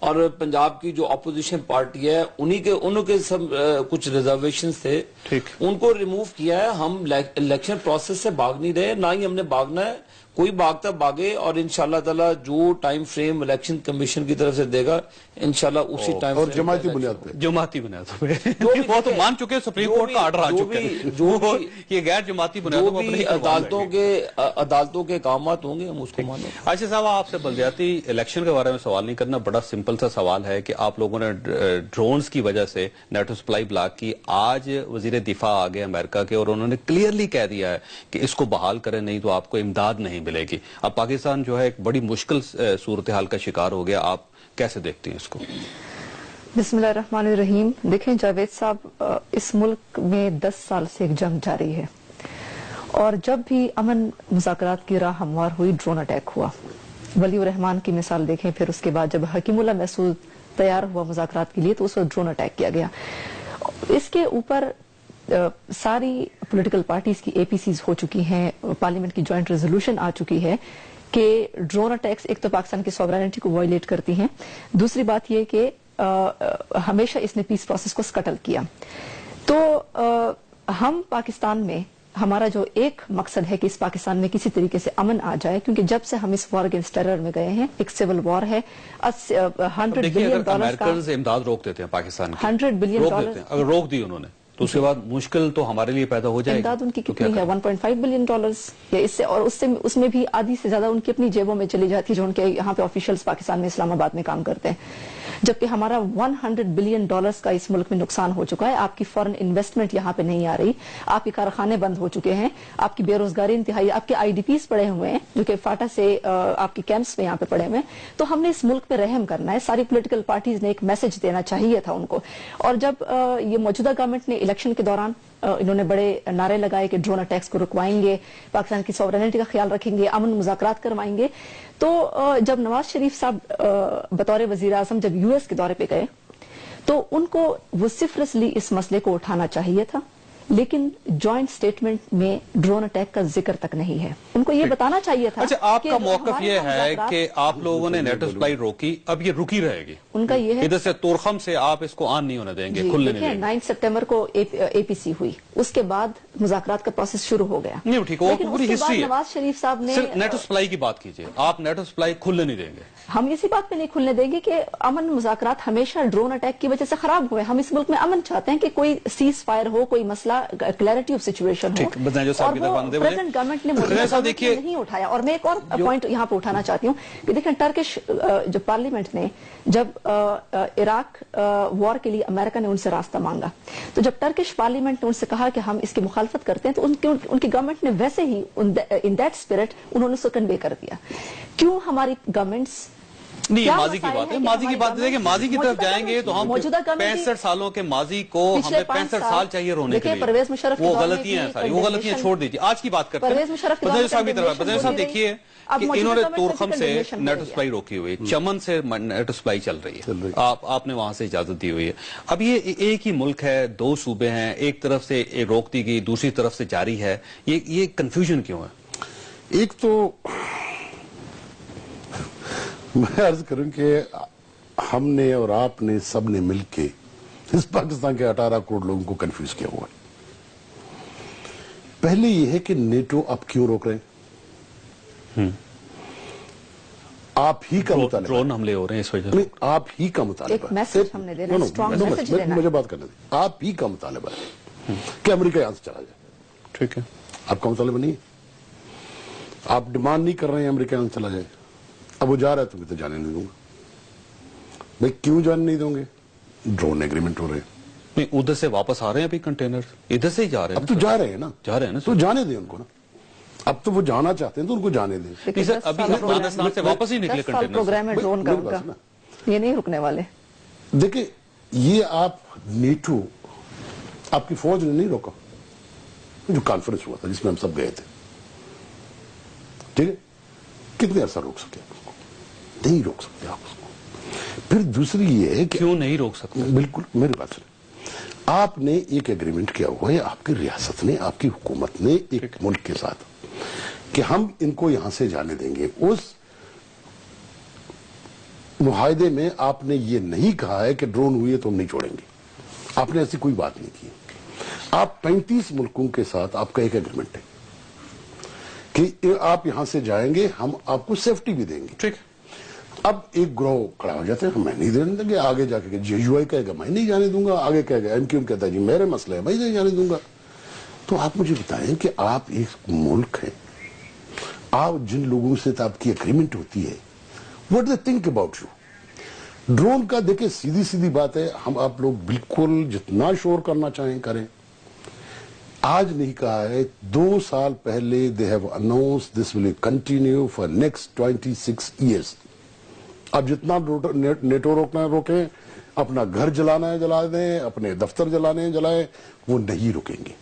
اور پنجاب کی جو اپوزیشن پارٹی ہے انہوں کے سب کچھ ریزرویشنز تھے، ان کو ریموو کیا ہے. ہم الیکشن پروسیس سے بھاگ نہیں رہے، نہ ہی ہم نے بھاگنا ہے. کوئی بھاگتا بھاگے، اور انشاءاللہ تعالی جو ٹائم فریم الیکشن کمیشن کی طرف سے دے گا انشاءاللہ اسی ٹائم فریم. اور جماعتی بنیاد پہ، جماعتی بنیاد پہ وہ تو مان چکے، سپریم کورٹ کا آرڈر آ چکا ہے، یہ غیر جماعتی بنیادوں پر نہیں عدالتوں کے احکامات ہوں گے، ہم اس کو مانیں. عائشہ صاحب، آپ سے بلدیاتی الیکشن کے بارے میں سوال نہیں کرنا، بڑا سمپل سا سوال ہے کہ آپ لوگوں نے ڈرونز کی وجہ سے نیٹو سپلائی بلاک کی. آج وزیر دفاع آگے امریکہ کے، اور انہوں نے کلیئرلی کہہ دیا ہے کہ اس کو بحال کریں، نہیں تو آپ کو امداد نہیں ملے گی. اب پاکستان جو ہے ایک بڑی مشکل صورتحال کا شکار ہو گیا. آپ کیسے دیکھتے ہیں اس کو؟ بسم اللہ الرحمن الرحیم. دیکھیں جاوید صاحب، اس ملک میں 10 سال سے ایک جنگ جاری ہے، اور جب بھی امن مذاکرات کی راہ ہموار ہوئی، ڈرون اٹیک ہوا. ولی الرحمان کی مثال دیکھیں، پھر اس کے بعد جب حکیم اللہ محسود تیار ہوا مذاکرات کے لیے تو اس وقت ڈرون اٹیک کیا گیا. اس کے اوپر ساری پولیٹیکل پارٹیز کی اے پی سیز ہو چکی ہیں، پارلیمنٹ کی جوائنٹ ریزولوشن آ چکی ہے کہ ڈرون اٹیکس ایک تو پاکستان کی سوورینٹی کو وائلیٹ کرتی ہیں، دوسری بات یہ کہ ہمیشہ اس نے پیس پروسیس کو سکٹل کیا. تو ہم پاکستان میں ہمارا جو ایک مقصد ہے کہ اس پاکستان میں کسی طریقے سے امن آ جائے، کیونکہ جب سے ہم اس وار اگینسٹ ٹیرر میں گئے ہیں، ایک سول وار ہے. $100 بلین کا امریکنز امداد روک دیتے ہیں پاکستان کی، $100 بلین اگر روک دی انہوں نے تو اس کے بعد مشکل تو ہمارے لیے پیدا ہو جائے گی. امداد ان کی کتنی ہے؟ $1.5 بلین یا اس سے، اور اس میں بھی آدھی سے زیادہ ان کی اپنی جیبوں میں چلی جاتی ہے، جو ان کے یہاں پہ آفیشلز پاکستان میں اسلام آباد میں کام کرتے ہیں. جبکہ ہمارا $100 بلین کا اس ملک میں نقصان ہو چکا ہے. آپ کی فورن انویسٹمنٹ یہاں پہ نہیں آ رہی، آپ کے کارخانے بند ہو چکے ہیں، آپ کی بے روزگاری انتہائی، آپ کے آئی ڈی پیز پڑے ہوئے ہیں جو کہ فاٹا سے آپ کے کیمپس میں یہاں پہ پڑے ہوئے ہیں. تو ہم نے اس ملک پہ رحم کرنا ہے. ساری پولیٹیکل پارٹیز نے ایک میسج دینا چاہیے تھا ان کو. اور جب یہ موجودہ گورنمنٹ نے الیکشن کے دوران انہوں نے بڑے نعرے لگائے کہ ڈرون اٹیکس کو رکوائیں گے، پاکستان کی سوورینٹی کا خیال رکھیں گے، امن مذاکرات کروائیں گے، تو جب نواز شریف صاحب بطور وزیر اعظم جب یو ایس کے دورے پہ گئے تو ان کو وسیفرسلی اس مسئلے کو اٹھانا چاہیے تھا، لیکن جوائنٹ سٹیٹمنٹ میں ڈرون اٹیک کا ذکر تک نہیں ہے. ان کو یہ بتانا چاہیے تھا. اچھا، آپ کا موقف یہ ہے کہ آپ لوگوں نے نیٹو سپلائی روکی، اب یہ رکی رہے گی؟ ان کا یہ ہے ادھر سے تورخم سے آپ اس کو آن نہیں ہونے دیں گے، کھلنے نہیں دیں گے. 9 ستمبر کو اے پی سی ہوئی، اس کے بعد مذاکرات کا پروسیس شروع ہو گیا. نہیں ٹھیک ہے، وہ پوری ہسٹری ہے. نواز شریف صاحب نے صرف نیٹو سپلائی کی بات کیجئے، آپ نیٹو سپلائی کھلنے نہیں دیں گے. ہم اسی بات پہ نہیں کھلنے دیں گے کہ امن مذاکرات ہمیشہ ڈرون اٹیک کی وجہ سے خراب ہوئے. ہم اس ملک میں امن چاہتے ہیں کہ کوئی سیز فائر ہو، کوئی مسئلہ کلیئرٹی آف سچویشن ہو، اور وہ پریزیڈنٹ گورنمنٹ نے نہیں اٹھایا. اور میں ایک اور پوائنٹ یہاں پہ اٹھانا چاہتی ہوں کہ دیکھیں ٹرکش جو پارلیمنٹ نے جب عراق وار کے لیے امریکہ نے ان سے راستہ مانگا، تو جب ٹرکش پارلیمنٹ نے ان سے کہا کہ ہم اس کی مخالفت کرتے ہیں، تو ان کی گورنمنٹ نے ویسے ہی ان دیٹ اسپرٹ انہوں نے اس کو کنوے کر دیا. کیوں ہماری گورنمنٹس نہیں، یہ ماضی کی بات ہے. ماضی کی بات ہے کہ ماضی کی طرف جائیں گے تو ہم 65 سالوں کے ماضی کو، ہمیں 65 سال چاہیے رونے کے لیے. پرویز مشرف وہ غلطیاں ہیں ساری، وہ غلطیاں چھوڑ دیجیے. آج کی بات کرتے ہیں پرویز صاحب کی طرف. پرویز صاحب دیکھیے کہ انہوں نے تورخم سے نیٹو سپلائی روکی ہوئی، چمن سے نیٹو سپلائی چل رہی ہے، آپ نے وہاں سے اجازت دی ہوئی ہے. اب یہ ایک ہی ملک ہے، 2 صوبے ہیں، ایک طرف سے روک دی گئی، دوسری طرف سے جاری ہے. یہ کنفیوژن کیوں ہے؟ ایک تو میں عرض کروں کہ ہم نے اور آپ نے سب نے مل کے اس پاکستان کے 18 کروڑ لوگوں کو کنفیوز کیا ہوا ہے. پہلے یہ ہے کہ نیٹو آپ کیوں روک رہے ہیں؟ آپ ہی کا مطالبہ، ڈرون حملے ہو رہے ہیں اس وجہ سے. آپ ہی کا مطالبہ، مجھے بات کرنے دیں. آپ ہی کا مطالبہ ہے کہ امریکہ یہاں سے چلا جائے. ٹھیک ہے، آپ کا مطالبہ نہیں ہے. آپ ڈیمانڈ نہیں کر رہے ہیں امریکہ یہاں سے چلا جائے. اب وہ جا رہا ہے تو میں تو جانے نہیں دوں گا. بھائی کیوں جانے نہیں دوں گے؟ ڈرون ایگریمنٹ ہو رہے ہیں. نہیں، ادھر سے واپس آ رہے ہیں ابھی کنٹینر، ادھر سے ہی جا رہے ہیں. اب تو جا رہے ہیں نا، جا رہے ہیں نا، تو جانے دیں ان کو نا. اب تو وہ جانا چاہتے ہیں تو ان کو جانے دیں. ابھی افغانستان سے واپس ہی نکلے کنٹینر. پروگرام ہے ڈرون کا ان کا، یہ نہیں رکنے والے. دیکھیں یہ آپ نیٹو، آپ کی فوج نے نہیں روکا. جو کانفرنس ہوا تھا جس میں ہم سب گئے تھے، ٹھیک ہے، کتنے عرصہ روک سکے؟ نہیں روک سکتے آپ اس کو. پھر دوسری یہ ہے کہ کیوں نہیں روک سکتے؟ بالکل میری بات سنیں. آپ نے ایک ایگریمنٹ کیا ہوا ہے، آپ کی ریاست نے، آپ کی حکومت نے ایک ملک کے ساتھ کہ ہم ان کو یہاں سے جانے دیں گے. اس معاہدے میں آپ نے یہ نہیں کہا ہے کہ ڈرون ہوئی ہے تو ہم نہیں چھوڑیں گے. آپ نے ایسی کوئی بات نہیں کی. آپ 35 ملکوں کے ساتھ آپ کا ایک ایگریمنٹ ہے کہ آپ یہاں سے جائیں گے, ہم آپ کو سیفٹی بھی دیں گے. ٹھیک. اب ایک گروہ کھڑا ہو جاتے ہیں, میں نہیں دینے دیں گے. آگے جا کے JUI کہے گا میں نہیں جانے دوں گا, آگے کہے گا MQM کہتا ہے جی میرے مسئلے ہے میں نہیں جانے دوں گا. تو آپ مجھے بتائیں کہ آپ ایک ملک ہیں, آپ جن لوگوں سے آپ کی اگریمنٹ ہوتی ہے, what do they think about you? Drone کا دیکھیں سیدھی سیدھی بات ہے, ہم آپ لوگ بالکل جتنا شور کرنا چاہیں کریں. آج نہیں کہا ہے, 2 سال پہلے they have announced this will continue for next 26 years. اب جتنا نیٹو روکنا ہے روکیں, اپنا گھر جلانا ہے جلا دیں, اپنے دفتر جلانے ہیں جلائیں, وہ نہیں رکیں گے.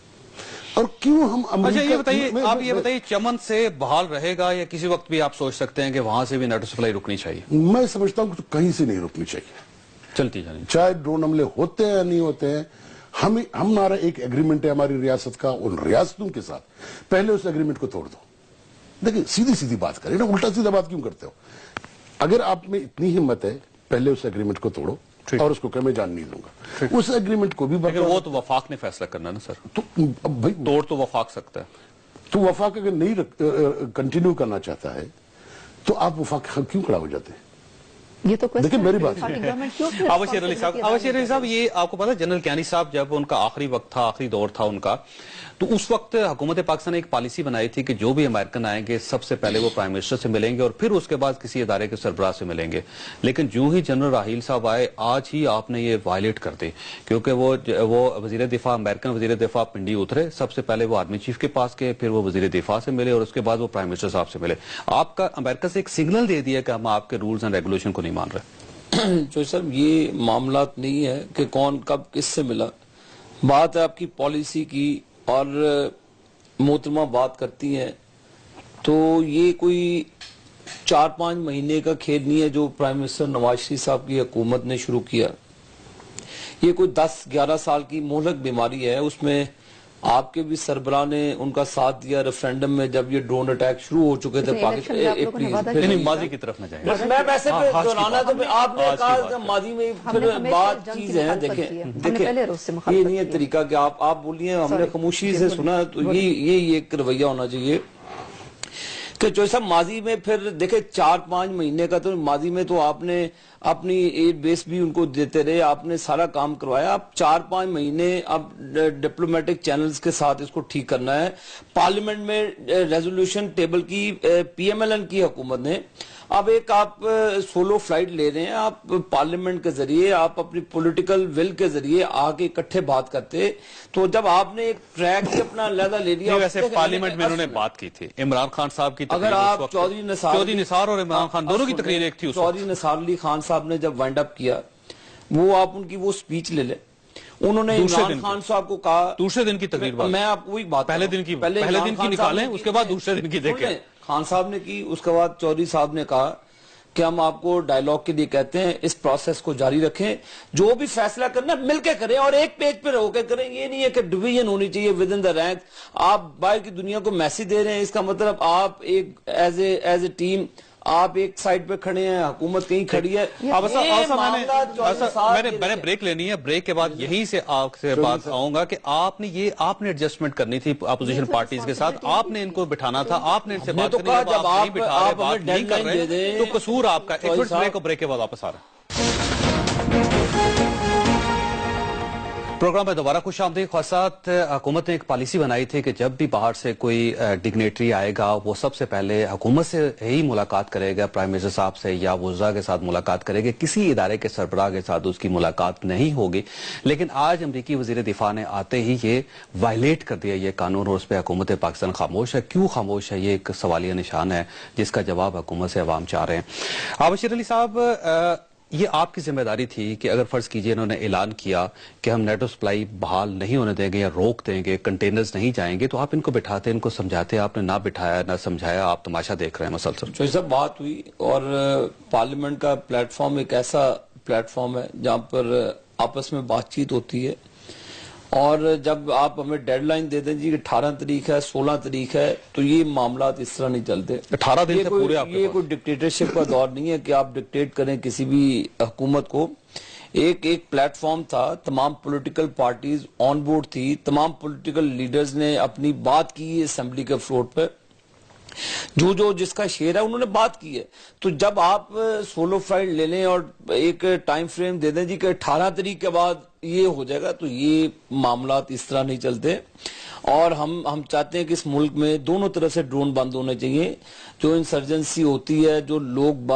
اور کیوں ہم اچھا یہ بتائیے, آپ یہ بتائیے چمن سے بحال رہے گا یا کسی وقت بھی آپ سوچ سکتے ہیں کہ وہاں سے بھی نیٹو سپلائی رکنی چاہیے؟ میں سمجھتا ہوں کہ کہیں سے نہیں رکنی چاہیے, چلتی جانی چاہے ڈرون حملے ہوتے ہیں یا نہیں ہوتے ہیں. ہمارا ایک ایگریمنٹ ہے ہماری ریاست کا ان ریاستوں کے ساتھ, پہلے اس ایگریمنٹ کو توڑ دو. دیکھیں سیدھی سیدھی بات کریں نا, الٹا سیدھا بات کیوں کرتے ہو؟ اگر آپ میں اتنی ہمت ہے پہلے اس ایگریمنٹ کو توڑو اور اس کو کہ میں جان نہیں دوں گا. اس ایگریمنٹ کو بھی لیکن وہ تو وفاق نے فیصلہ کرنا نا سر, تو بھائی توڑ تو وفاق سکتا ہے. تو وفاق اگر نہیں کنٹینیو کرنا چاہتا ہے تو آپ وفاق کیوں کھڑا ہو جاتے ہیں؟ یہ تو دیکھیں میری بات آبشیر علی صاحب, یہ آپ کو پتا جنرل کیانی صاحب جب ان کا آخری وقت تھا, آخری دور تھا ان کا, تو اس وقت حکومت پاکستان نے ایک پالیسی بنائی تھی کہ جو بھی امریکن آئیں گے سب سے پہلے وہ پرائم منسٹر سے ملیں گے اور پھر اس کے بعد کسی ادارے کے سربراہ سے ملیں گے. لیکن جو ہی جنرل راحیل صاحب آئے, آج ہی آپ نے یہ وائلیٹ کر دی, کیونکہ وہ وزیر دفاع, امریکن وزیر دفاع پنڈی اترے, سب سے پہلے وہ آرمی چیف کے پاس گئے, پھر وہ وزیر دفاع سے ملے اور اس کے بعد وہ پرائم منسٹر صاحب سے ملے. آپ کا امریکہ سے ایک سگنل دے دیا کہ ہم آپ کے رولز اینڈ ریگولیشن کو نہیں مان رہے. جو صاحب یہ معاملات نہیں ہے کہ کون کب کس سے ملا, بات ہے آپ کی پالیسی کی, اور محترمہ بات کرتی ہیں تو یہ کوئی 4-5 مہینے کا کھیل نہیں ہے جو پرائم منسٹر نواز شریف صاحب کی حکومت نے شروع کیا. یہ کوئی 10-11 سال کی مہلک بیماری ہے. اس میں آپ کے بھی سربراہ نے ان کا ساتھ دیا ریفرینڈم میں جب یہ ڈرون اٹیک شروع ہو چکے تھے پاکستان. ماضی کی طرف نہ جائیں, میں ویسے دہرانا تو آپ نے کہا کہ ماضی میں پھر بات چیز ہے. دیکھیں یہ نہیں ہے طریقہ کہ آپ بولیے ہم نے خاموشی سے سنا, تو یہ ایک رویہ ہونا چاہیے کہ جو صاحب ماضی میں پھر دیکھیں 4-5 مہینے کا, تو ماضی میں تو آپ نے اپنی ایئر بیس بھی ان کو دیتے رہے, آپ نے سارا کام کروایا. اب 4-5 مہینے اب ڈپلومیٹک چینلز کے ساتھ اس کو ٹھیک کرنا ہے. پارلیمنٹ میں ریزولوشن ٹیبل کی PMLN کی حکومت نے اب ایک آپ سولو فلائٹ لے رہے ہیں, آپ پارلیمنٹ کے ذریعے, آپ اپنی پولیٹیکل ول کے ذریعے آگے اکٹھے بات کرتے. تو جب آپ نے ایک ٹریک ہی اپنا علیحدہ لے لیا, ویسے پارلیمنٹ میں انہوں نے بات کی تھی عمران خان صاحب کی, اگر آپ چودھری نثار اور عمران خان دونوں کی تقریر ایک تھی. چودھری نثار علی خان صاحب نے جب وائنڈ اپ کیا, وہ آپ ان کی وہ سپیچ لے لیں, انہوں نے عمران خان صاحب کو کہا دوسرے دن کی تقریر, میں آپ وہی بات پہلے دن کی نکالیں, اس کے بعد دوسرے دن کی دیکھیں. خان صاحب نے کی, اس کے بعد چودھری صاحب نے کہا کہ ہم آپ کو ڈائیلاگ کے لیے کہتے ہیں, اس پروسیس کو جاری رکھیں, جو بھی فیصلہ کرنا مل کے کریں اور ایک پیج پہ ہو کے کریں. یہ نہیں ہے کہ ڈویژن ہونی چاہیے ود ان دا رینک. آپ باہر کی دنیا کو میسج دے رہے ہیں, اس کا مطلب آپ ایک ایز اے ٹیم آپ ایک سائڈ پہ کھڑے ہیں, حکومت کہیں کھڑی ہے. میں نے بریک لینی ہے, بریک کے بعد یہیں سے آپ سے بات آؤں گا کہ آپ نے ایڈجسٹمنٹ کرنی تھی اپوزیشن پارٹیز کے ساتھ, آپ نے ان کو بٹھانا تھا, آپ نے ان سے بات کرنی ہے. جب آپ نہیں بٹھا رہے, بات نہیں کر رہے, تو قصور آپ کا. ایک منٹ بریک, بریک کے بعد واپس آ رہا ہے. پروگرام میں دوبارہ خوش آمدید. خواصات, حکومت نے ایک پالیسی بنائی تھی کہ جب بھی باہر سے کوئی ڈگنیٹری آئے گا وہ سب سے پہلے حکومت سے ہی ملاقات کرے گا, پرائم منسٹر صاحب سے یا وزراء کے ساتھ ملاقات کرے گا, کسی ادارے کے سربراہ کے ساتھ اس کی ملاقات نہیں ہوگی. لیکن آج امریکی وزیر دفاع نے آتے ہی یہ وائلیٹ کر دیا یہ قانون, اور اس پہ حکومت پاکستان خاموش ہے. کیوں خاموش ہے, یہ ایک سوالیہ نشان ہے جس کا جواب حکومت سے عوام چاہ رہے ہیں. آبشیر علی صاحب, یہ آپ کی ذمہ داری تھی کہ اگر فرض کیجئے انہوں نے اعلان کیا کہ ہم نیٹو سپلائی بحال نہیں ہونے دیں گے یا روک دیں گے, کنٹینرز نہیں جائیں گے, تو آپ ان کو بٹھاتے, ان کو سمجھاتے. آپ نے نہ بٹھایا نہ سمجھایا, آپ تماشا دیکھ رہے ہیں مسلسل. جو سب بات ہوئی, اور پارلیمنٹ کا پلیٹ فارم ایک ایسا پلیٹ فارم ہے جہاں پر آپس میں بات چیت ہوتی ہے, اور جب آپ ہمیں ڈیڈ لائن دے دیں جی کہ 18 تاریخ ہے 16 تاریخ ہے تو یہ معاملات اس طرح نہیں چلتے. 18 دن سے پورے آپ کے یہ پاس. کوئی ڈکٹیٹرشپ کا دور نہیں ہے کہ آپ ڈکٹیٹ کریں کسی بھی حکومت کو. ایک پلیٹ فارم تھا, تمام پولیٹیکل پارٹیز آن بورڈ تھی, تمام پولیٹیکل لیڈرز نے اپنی بات کی اسمبلی کے فلور پہ, جو جس کا شیئر ہے انہوں نے بات کی ہے. تو جب آپ سولو فلائٹ لے لیں اور ایک ٹائم فریم دے دیں جی کہ 18 تاریخ کے بعد یہ ہو جائے گا, تو یہ معاملات اس طرح نہیں چلتے. اور ہم چاہتے ہیں کہ اس ملک میں دونوں طرف سے ڈرون بند ہونے چاہیے. جو انسرجنسی ہوتی ہے, جو لوگ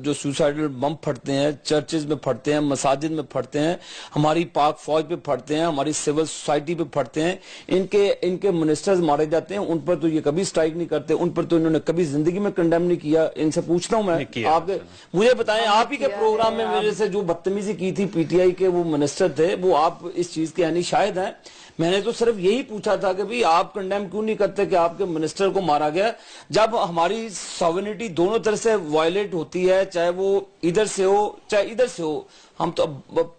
جو سوسائڈل بم پھٹتے ہیں, چرچز میں پھٹتے ہیں, مساجد میں پھٹتے ہیں, ہماری پاک فوج پہ پھٹتے ہیں, ہماری سول سوسائٹی پہ پھٹتے ہیں, ان کے منسٹرز مارے جاتے ہیں, ان پر تو یہ کبھی سٹرائک نہیں کرتے, ان پر تو انہوں نے کبھی زندگی میں کنڈیم نہیں کیا. ان سے پوچھتا ہوں میں, آپ مجھے بتائیں, آپ ہی کے پروگرام میں میرے سے جو بدتمیزی کی تھی پی ٹی آئی کے وہ منسٹر تھے, وہ آپ اس چیز کے یعنی شاہد ہیں. میں نے تو صرف یہی پوچھا تھا کہ بھی آپ کنڈیم کیوں نہیں کرتے کہ آپ کے منسٹر کو مارا گیا, جب ہماری ساورنٹی دونوں طرف سے وائلیٹ ہوتی ہے, چاہے وہ ادھر سے ہو چاہے ادھر سے ہو. ہم تو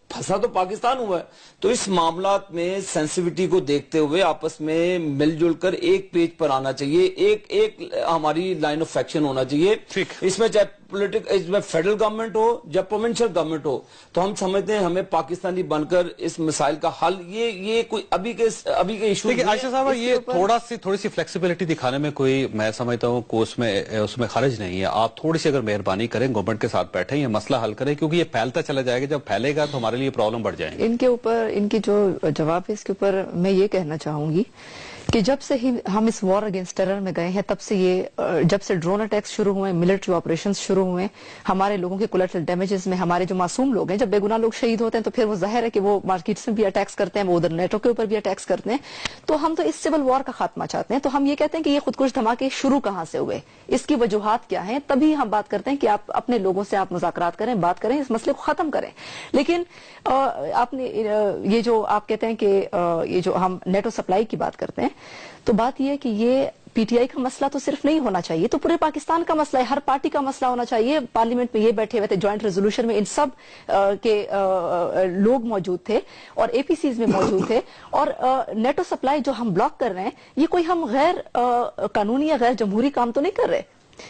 پھنسا تو پاکستان ہوا ہے. تو اس معاملات میں سینسیوٹی کو دیکھتے ہوئے آپس میں مل جل کر ایک پیج پر آنا چاہیے, ایک ہماری لائن آف ایکشن ہونا چاہیے. اس میں چاہے اس میں فیڈرل گورنمنٹ ہو یا پروونشل گورنمنٹ ہو, تو ہم سمجھتے ہیں ہمیں پاکستانی بن کر اس مسائل کا حل, یہ کوئی ابھی کے ایشو. عائشہ صاحبہ, یہ تھوڑی سی فلیکسیبلٹی دکھانے میں کوئی, میں سمجھتا ہوں کہ اس میں خرج نہیں ہے. آپ تھوڑی سی اگر مہربانی کریں, گورنمنٹ کے ساتھ بیٹھیں, یہ مسئلہ حل کریں, کیونکہ یہ پھیلتا چلا جائے گا. جب پھیلے گا تو ہمارے لیے پرابلم بڑھ جائیں گے. ان کے اوپر ان کی جو جواب ہے اس کے اوپر میں یہ کہنا چاہوں گی کہ جب سے ہی ہم اس وار اگینسٹ ٹیرر میں گئے ہیں, تب سے جب سے ڈرون اٹیکس شروع ہوئے, ملٹری آپریشنز شروع ہوئے, ہمارے لوگوں کے کولیٹرل ڈیمیجز میں ہمارے جو معصوم لوگ ہیں, جب بے گناہ لوگ شہید ہوتے ہیں تو پھر وہ ظاہر ہے کہ وہ مارکیٹس میں بھی اٹیکس کرتے ہیں, وہ ادھر نیٹو کے اوپر بھی اٹیکس کرتے ہیں. تو ہم تو اس سول وار کا خاتمہ چاہتے ہیں. تو ہم یہ کہتے ہیں کہ یہ خودکش دھماکے شروع کہاں سے ہوئے, اس کی وجوہات کیا ہیں, تبھی ہم بات کرتے ہیں کہ آپ اپنے لوگوں سے آپ مذاکرات کریں, بات کریں, اس مسئلے کو ختم کریں. لیکن آپ نے یہ جو آپ کہتے ہیں کہ یہ جو ہم نیٹو سپلائی کی بات کرتے ہیں, تو بات یہ ہے کہ یہ پی ٹی آئی کا مسئلہ تو صرف نہیں ہونا چاہیے, تو پورے پاکستان کا مسئلہ ہے, ہر پارٹی کا مسئلہ ہونا چاہیے. پارلیمنٹ میں یہ بیٹھے ہوئے تھے, جوائنٹ ریزولوشن میں ان سب کے لوگ موجود تھے اور اے پی سیز میں موجود تھے. اور نیٹو سپلائی جو ہم بلاک کر رہے ہیں, یہ کوئی ہم غیر قانونی یا غیر جمہوری کام تو نہیں کر رہے.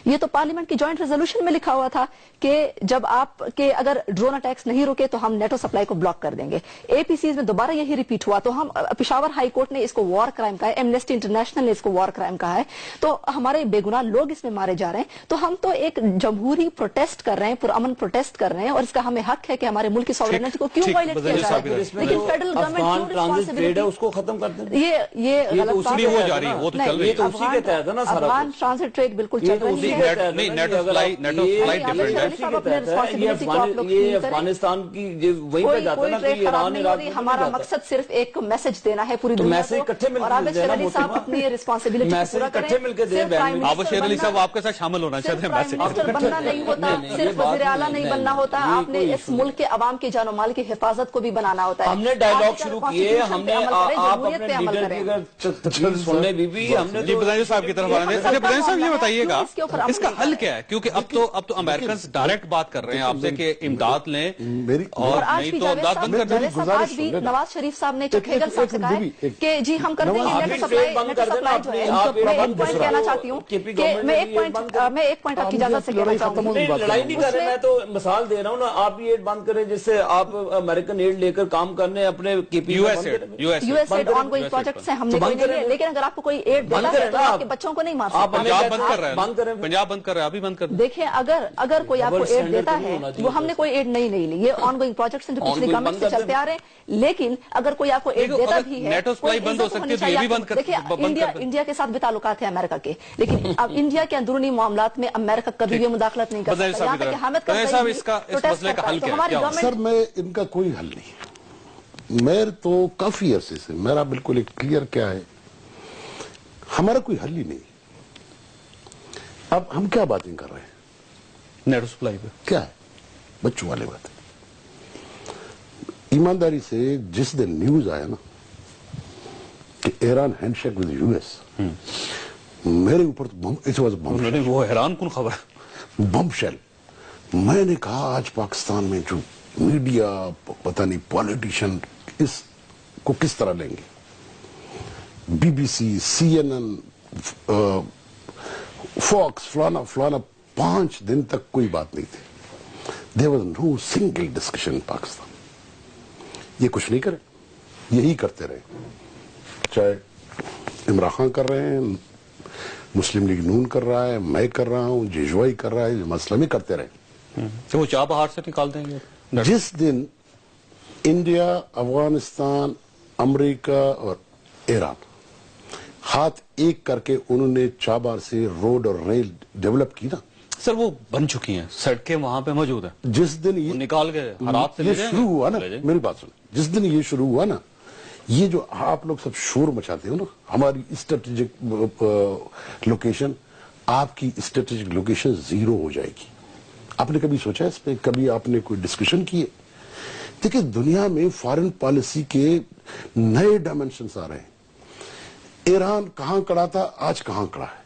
یہ تو پارلیمنٹ کی جوائنٹ ریزولوشن میں لکھا ہوا تھا کہ جب آپ کے اگر ڈرون اٹیکس نہیں رکے تو ہم نیٹو سپلائی کو بلاک کر دیں گے. اے پی سیز میں دوبارہ یہی ریپیٹ ہوا, تو ہم پشاور ہائی کورٹ نے اس کو وار کرائم کہا ہے, ایمنسٹی انٹرنیشنل نے اس کو وار کرائم کہا ہے. تو ہمارے بے گناہ لوگ اس میں مارے جا رہے ہیں. تو ہم تو ایک جمہوری پروٹیسٹ کر رہے ہیں, پرامن پروٹیسٹ کر رہے ہیں, اور اس کا ہمیں حق ہے کہ ہمارے ملک کی سوورنٹی کو کیوں وائلیٹ کیا جا رہا ہے. لیکن فیڈرل گورنمنٹ ٹرانزٹ اس کو ختم کر دیں, یہ غلط بات ہے. وہ تو چل رہی ہے. افغان ٹرانزٹ ٹریڈ بالکل چل رہی ہے. نیٹو فلائٹ یہ افغانستان کی وہیں پہ جاتا ہے نا, کہ ایران ہمارا مقصد صرف ایک میسج دینا ہے پوری دنیا کو, اور عابد شیر علی صاحب اپنی رسپانسبلٹی پورا کریں. عابد شیر علی صاحب آپ کے ساتھ شامل ہونا چاہتے ہیں. منسٹر بننا نہیں ہوتا, صرف وزیر اعلیٰ نہیں بننا ہوتا, آپ نے اس ملک کے عوام کے جان و مال کی حفاظت کو بھی بنانا ہوتا ہے. ہم نے ڈائیلاگ شروع کیے, ہم نے آپ اپنے لیڈر کی اگر تقریر سننے بھی ہم نے بدانی صاحب کی طرف آنے. اچھا بدانی صاحب یہ بتائیے گا اس کا حل کیا ہے, کیونکہ اب تو امریکنز ڈائریکٹ بات کر رہے ہیں آپ سے کہ امداد لیں, اور نہیں تو امداد بند کر دیں. آج بھی نواز شریف صاحب نے ہیگل صاحب سے کہا ہے کہ جی ہم کر دیں گے نیٹو سپلائی جو ہے. میں ایک پوائنٹ کہنا چاہتی ہوں کہ میں ایک پوائنٹ آپ کی اجازت سے کہنا چاہوں گی. لڑائی نہیں کر رہے, میں تو مثال دے رہا ہوں نا. آپ بھی ایڈ بند کریں جس سے آپ امریکن ایڈ لے کر کام کرنے اپنے U S aid ongoing projects ہیں, ہم نے کوئی نہیں لے, لیکن اگر آپ کو کوئی ایڈ دیتا ہے تو آپ کے بچوں کو نہیں مار سکتے. پنجاب بند کر رہے ہیں, پنجاب بند کر رہے ہیں, ابھی بند کر دیں. دیکھیں اگر کوئی آپ کو ایڈ دیتا ہے, وہ ہم نے کوئی ایڈ نہیں لی, یہ آن گوئنگ پروجیکٹس ہیں جو پچھلی گورنمنٹ سے چلتے آ رہے ہیں. لیکن اگر کوئی آپ کو ایڈ دیتا بھی ہے, نیٹو سپلائی بند ہو سکتی ہے تو یہ بھی بند کر. دیکھیں انڈیا کے ساتھ بھی تعلقات ہیں امریکہ کے, لیکن اب انڈیا کے اندرونی معاملات میں امریکہ کبھی بھی مداخلت نہیں کر سکتا. یہاں تک کہ حامد کرزئی سر, میں ان کا کوئی حل نہیں. میں تو کافی عرصے سے میرا بالکل ایک کلیئر کیا ہے, ہمارا کوئی حل ہی نہیں. اب ہم کیا باتیں کر رہے ہیں نیٹو سپلائی پہ, کیا ہے بچوں والے بات ہے. ایمانداری سے جس دن نیوز آیا نا کہ Iran hand shake with U S, میرے اوپر تو وہ حیران کن خبر ہے, بم شیل. میں نے کہا آج پاکستان میں جو میڈیا پتہ نہیں پالیٹیشین اس کو کس طرح لیں گے. BBC, CNN, فاکس فلانا فلانا 5 دن تک کوئی بات نہیں تھی. There was no single discussion in Pakistan. یہ کچھ نہیں کرے, یہی کرتے رہے, چاہے عمران خان کر رہے ہیں, مسلم لیگ نون کر رہا ہے, میں کر رہا ہوں, جیجوائی کر رہا ہے, مسئلہ میں کرتے رہے. تو وہ چاہ بہار سے نکال دیں گے. جس دن انڈیا, افغانستان, امریکہ اور ایران ہاتھ ایک کر کے انہوں نے چابہار سے روڈ اور ریل ڈیولپ کی نا. سر وہ بن چکی ہیں, سڑکیں وہاں پہ موجود ہیں. جس دن یہ نکال کے ہرات سے یہ شروع ہوا نا, میری بات سنیں, جس دن یہ شروع ہوا نا, یہ جو آپ لوگ سب شور مچاتے ہو نا, ہماری اسٹریٹجک لوکیشن, آپ کی اسٹریٹجک لوکیشن 0 ہو جائے گی. آپ نے کبھی سوچا اس پہ, کبھی آپ نے کوئی ڈسکشن کی ہے؟ دیکھیں دنیا میں فارن پالیسی کے نئے ڈائمنشنز آ رہے ہیں. ایران کہاں کڑا تھا, آج کہاں کڑا ہے.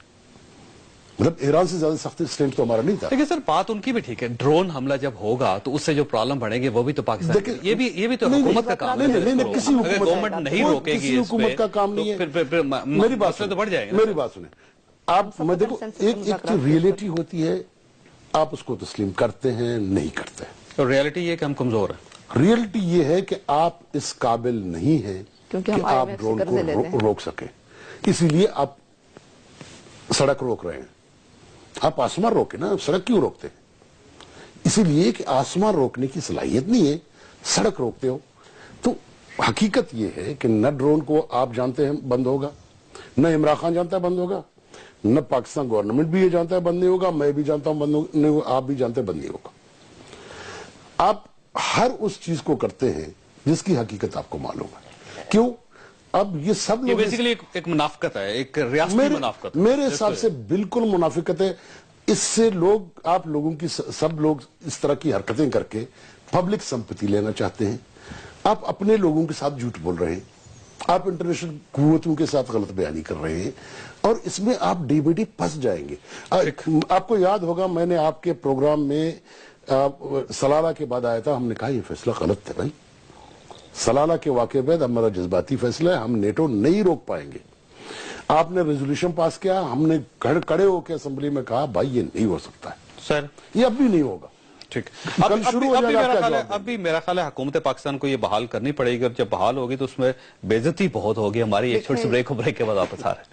مطلب ایران سے زیادہ سخت اسٹینڈ تو ہمارا نہیں تھا. لیکن سر بات ان کی بھی ٹھیک ہے, ڈرون حملہ جب ہوگا تو اس سے جو پرابلم بڑھیں گے وہ بھی تو پاکستان, یہ بھی تو حکومت کا کام ہے. نہیں, کسی گورنمنٹ نہیں روکے گی, کسی حکومت کا کام نہیں ہے. میری بات تو بڑھ جائے گا. میری بات سنیں, آپ میں دیکھو ایک جو ریئلٹی ہوتی ہے, آپ اس کو تسلیم کرتے ہیں نہیں کرتے ہیں. تو ریئلٹی یہ کہ ہم کمزور ہیں. ریئلٹی یہ ہے کہ آپ اس قابل نہیں ہیں کہ آپ ڈرون کو روک سکیں. اسی لیے آپ سڑک روک رہے ہیں. آپ آسمان روکے نا, سڑک کیوں روکتے ہیں؟ اسی لیے کہ آسمان روکنے کی صلاحیت نہیں ہے, سڑک روکتے ہو. تو حقیقت یہ ہے کہ نہ ڈرون کو آپ جانتے ہیں بند ہوگا, نہ عمران خان جانتا ہے بند ہوگا, نہ پاکستان گورنمنٹ بھی یہ جانتا ہے بند نہیں ہوگا, میں بھی جانتا ہوں بند نہیں ہوگا, آپ بھی جانتے ہیں بند نہیں ہوگا. آپ ہر اس چیز کو کرتے ہیں جس کی حقیقت آپ کو معلوم ہے. کیوں؟ اب یہ سب لوگ بیسیکلی ایک منافقت ہے, ایک ریاستی منافقت. میرے حساب سے بالکل منافقت ہے. اس سے لوگ, آپ لوگوں کی, سب لوگ اس طرح کی حرکتیں کر کے پبلک سمپتی لینا چاہتے ہیں. آپ اپنے لوگوں کے ساتھ جھوٹ بول رہے ہیں, آپ انٹرنیشنل قوتوں کے ساتھ غلط بیانی کر رہے ہیں, اور اس میں آپ ڈی بی ڈی پھنس جائیں گے. آپ کو یاد ہوگا میں نے آپ کے پروگرام میں سلالہ کے بعد آیا تھا, ہم نے کہا یہ فیصلہ غلط تھا بھائی. سلالہ کے واقعے بعد ہمارا جذباتی فیصلہ ہے, ہم نیٹو نہیں روک پائیں گے. آپ نے ریزولوشن پاس کیا, ہم نے کڑے ہو کے اسمبلی میں کہا بھائی یہ نہیں ہو سکتا ہے سر, یہ اب بھی نہیں ہوگا. ٹھیک. کل شروع ہو جائے گا. اب بھی میرا خیال ہے حکومت پاکستان کو یہ بحال کرنی پڑے گی, اور جب بحال ہوگی تو اس میں بے عزتی بہت ہوگی. ہماری ایک چھوٹی سی بریک کے بعد واپس آ رہے ہیں.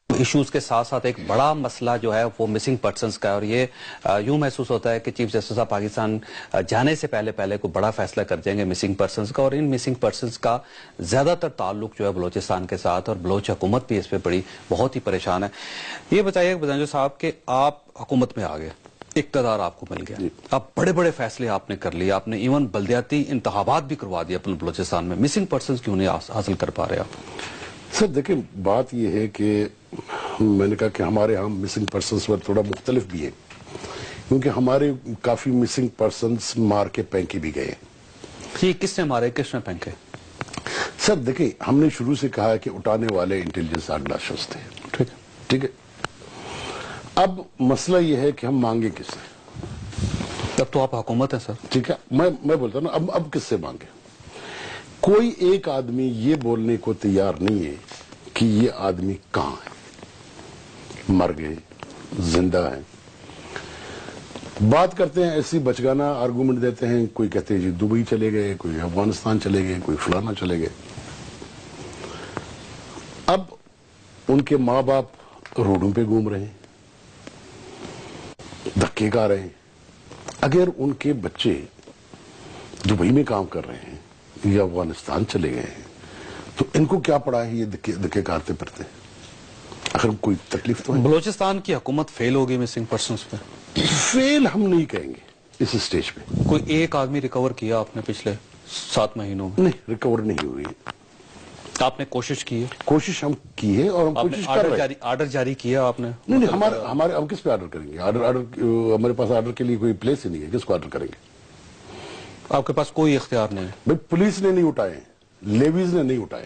ایشوز کے ساتھ ساتھ ایک بڑا مسئلہ جو ہے وہ مسنگ پرسنز کا ہے, اور یہ یوں محسوس ہوتا ہے کہ چیف جسٹس آف پاکستان جانے سے پہلے کوئی بڑا فیصلہ کر جائیں گے مسنگ پرسنز کا. اور ان مسنگ پرسنز کا زیادہ تر تعلق جو ہے بلوچستان کے ساتھ, اور بلوچ حکومت بھی اس پہ بہت ہی پریشان ہے. یہ بتائیے بدنجو صاحب کہ آپ حکومت میں آ گئے, اقتدار آپ کو مل گیا, آپ بڑے فیصلے آپ نے کر لیے, آپ نے ایون بلدیاتی انتخابات بھی کروا دیے اپنے بلوچستان میں. مسنگ پرسنز کیوں نہیں حاصل کر پا رہے آپ؟ سر دیکھیں بات یہ ہے کہ میں نے کہا کہ ہمارے ہاں مسنگ پرسنز پر تھوڑا مختلف بھی ہے, کیونکہ ہمارے کافی مسنگ پرسنز مار کے پھینکے بھی گئے. یہ کس نے مارے, کس نے پھینکے؟ سر دیکھیں ہم نے شروع سے کہا کہ اٹھانے والے انٹیلیجنس آرگنائزیشنز تھے. ٹھیک ہے, اب مسئلہ یہ ہے کہ ہم مانگے کس سے؟ اب تو آپ حکومت ہیں سر. ٹھیک ہے, میں بولتا ہوں نا, اب کس سے مانگے؟ کوئی ایک آدمی یہ بولنے کو تیار نہیں ہے کہ یہ آدمی کہاں ہے, مر گئے, زندہ ہیں. بات کرتے ہیں ایسی بچگانا آرگومنٹ دیتے ہیں, کوئی کہتے ہیں جی دبئی چلے گئے, کوئی افغانستان چلے گئے, کوئی فلانا چلے گئے. اب ان کے ماں باپ روڈوں پہ گھوم رہے ہیں, دھکے کھا رہے ہیں. اگر ان کے بچے دبئی میں کام کر رہے ہیں یا افغانستان چلے گئے ہیں تو ان کو کیا پڑا ہے یہ دھکے کھاتے پھرتے؟ اگر کوئی تکلیف تو ہے. بلوچستان کی حکومت فیل ہوگی مسنگ پرسنز پہ؟ فیل ہم نہیں کہیں گے اس سٹیج پہ. کوئی ایک آدمی ریکور کیا آپ نے پچھلے 7 مہینوں میں؟ نہیں, ریکور نہیں ہوئی. آپ نے کوشش کی ہے؟ کوشش ہم کی ہے, اور ہم کوشش کر رہے ہیں. آرڈر جاری کیا آپ نے؟ نہیں, ہمارے ہم کس پہ آرڈر کریں گے؟ آرڈر ہمارے پاس آرڈر کے لیے کوئی پلیس ہی نہیں ہے, کس کو آرڈر کریں گے؟ آپ کے پاس کوئی اختیار نہیں ہے؟ بھائی پولیس نے نہیں اٹھائے, لیویز نے نہیں اٹھائے,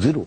0।